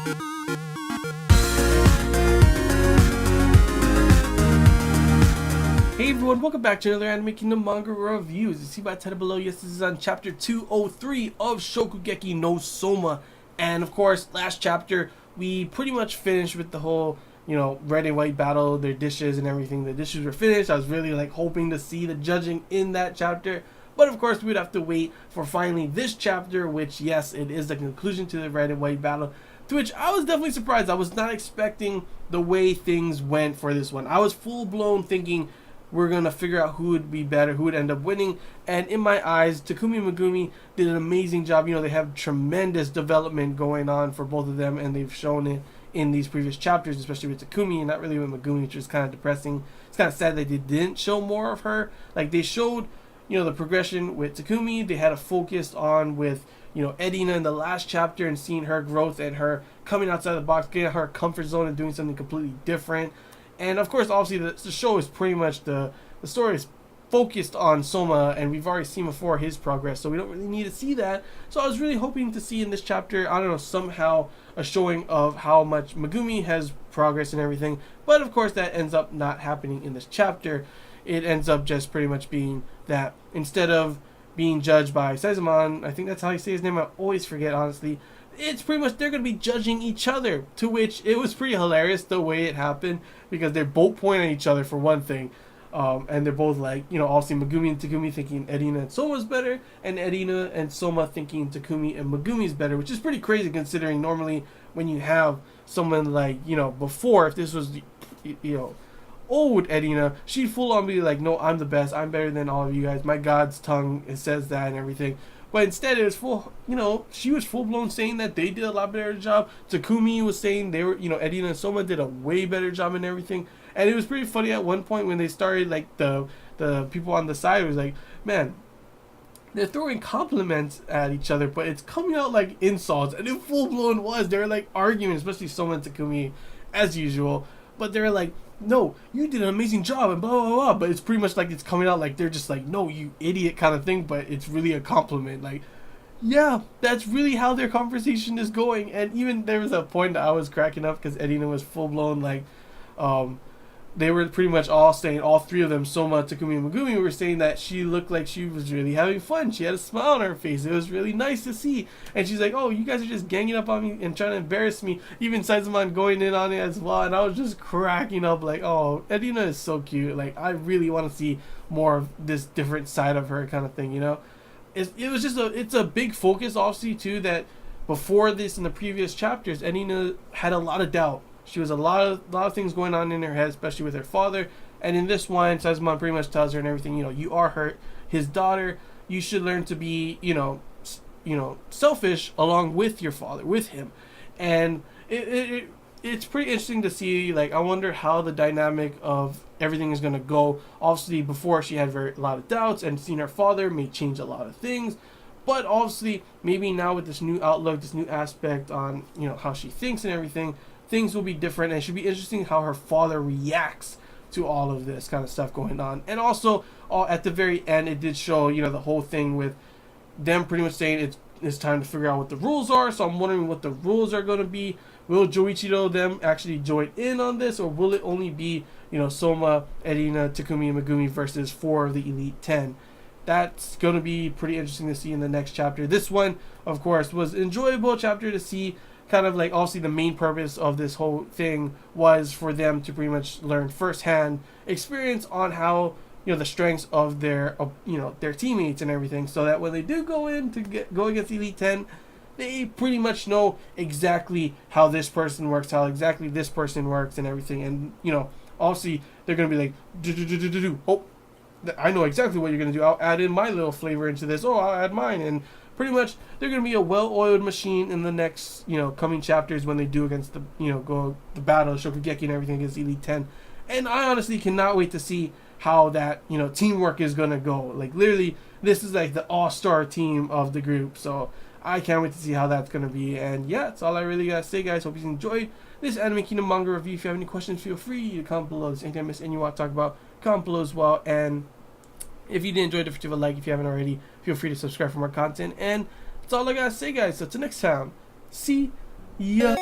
Hey everyone, welcome back to another Anime Kingdom manga review. As you see by the title below, yes, this is on chapter 203 of Shokugeki no Soma. And of course, last chapter, we pretty much finished with the whole, red and white battle, their dishes and everything. The dishes were finished. I was really hoping to see the judging in that chapter. But of course, we'd have to wait for finally this chapter, which, yes, it is the conclusion to the red and white battle. To which I was definitely surprised. I was not expecting the way things went for this one. I was full-blown thinking we're going to figure out who would be better, who would end up winning. And in my eyes, Takumi and Megumi did an amazing job. They have tremendous development going on for both of them, and they've shown it in these previous chapters, especially with Takumi and not really with Megumi, which is kind of depressing. It's kind of sad that they didn't show more of her. They showed, the progression with Takumi. They had a focus on with, Edina in the last chapter and seeing her growth and her coming outside the box, getting her comfort zone and doing something completely different. And of course, obviously, the show is pretty much the story is focused on Soma, and we've already seen before his progress, so we don't really need to see that. So I was really hoping to see in this chapter, I don't know, somehow a showing of how much Megumi has progressed and everything. But of course, that ends up not happening in this chapter. It ends up just pretty much being that instead of being judged by Saizaman, I think that's how you say his name, I always forget, honestly. It's pretty much they're going to be judging each other, to which it was pretty hilarious the way it happened, because they're both pointing at each other for one thing, and they're both obviously Megumi and Takumi thinking Edina and Soma's better, and Edina and Soma thinking Takumi and Megumi's better, which is pretty crazy considering normally when you have someone before, if this was, old Edina, she'd full on be like, no, I'm the best, I'm better than all of you guys, my God's tongue, it says that and everything. But instead, it was full, she was full-blown saying that they did a lot better job. Takumi was saying they were, Edina and Soma did a way better job and everything. And it was pretty funny at one point when they started, the people on the side was like, man, they're throwing compliments at each other, but it's coming out like insults. And it full-blown was. They were, arguing, especially Soma and Takumi, as usual. But they were like, no, you did an amazing job and blah, blah, blah. But it's pretty much it's coming out they're just no, you idiot kind of thing. But it's really a compliment. Yeah, that's really how their conversation is going. And even there was a point that I was cracking up because Edina was full-blown they were pretty much all saying, all three of them, Soma, Takumi, and Megumi, were saying that she looked like she was really having fun. She had a smile on her face. It was really nice to see. And she's like, oh, you guys are just ganging up on me and trying to embarrass me. Even Saizaman going in on it as well. And I was just cracking up oh, Edina is so cute. I really want to see more of this different side of her kind of thing, It was just it's a big focus, obviously, too, that before this in the previous chapters, Edina had a lot of doubt. She was a lot of things going on in her head, especially with her father. And in this one, Saizaman pretty much tells her and everything, you are his daughter. You should learn to be, selfish along with your father, with him. And it's pretty interesting to see. I wonder how the dynamic of everything is going to go. Obviously, before she had a lot of doubts, and seeing her father may change a lot of things. But obviously, maybe now with this new outlook, this new aspect on, how she thinks and everything, things will be different, and it should be interesting how her father reacts to all of this kind of stuff going on. And also, at the very end, it did show, the whole thing with them pretty much saying it's time to figure out what the rules are. So I'm wondering what the rules are going to be. Will Joichiro them actually join in on this, or will it only be, Soma, Edina, Takumi, and Megumi versus 4 of the Elite 10? That's going to be pretty interesting to see in the next chapter. This one, of course, was an enjoyable chapter to see. Kind of obviously the main purpose of this whole thing was for them to pretty much learn firsthand experience on how the strengths of their their teammates and everything, so that when they do go in to go against Elite 10, they pretty much know exactly how this person works, how exactly this person works and everything. And obviously they're gonna be oh, I know exactly what you're gonna do. I'll add in my little flavor into this. Oh, I'll add mine. And pretty much, they're going to be a well-oiled machine in the next, coming chapters when they do against the, go the battle, Shokugeki and everything against Elite 10. And I honestly cannot wait to see how that, teamwork is going to go. Literally, this is the all-star team of the group. So I can't wait to see how that's going to be. And yeah, that's all I really got to say, guys. Hope you enjoyed this Anime Kingdom manga review. If you have any questions, feel free to comment below. If there's anything I missed and you want to talk about, comment below as well. And if you did enjoy it, leave a like. If you haven't already, feel free to subscribe for more content. And that's all I gotta say, guys. So till next time, see ya.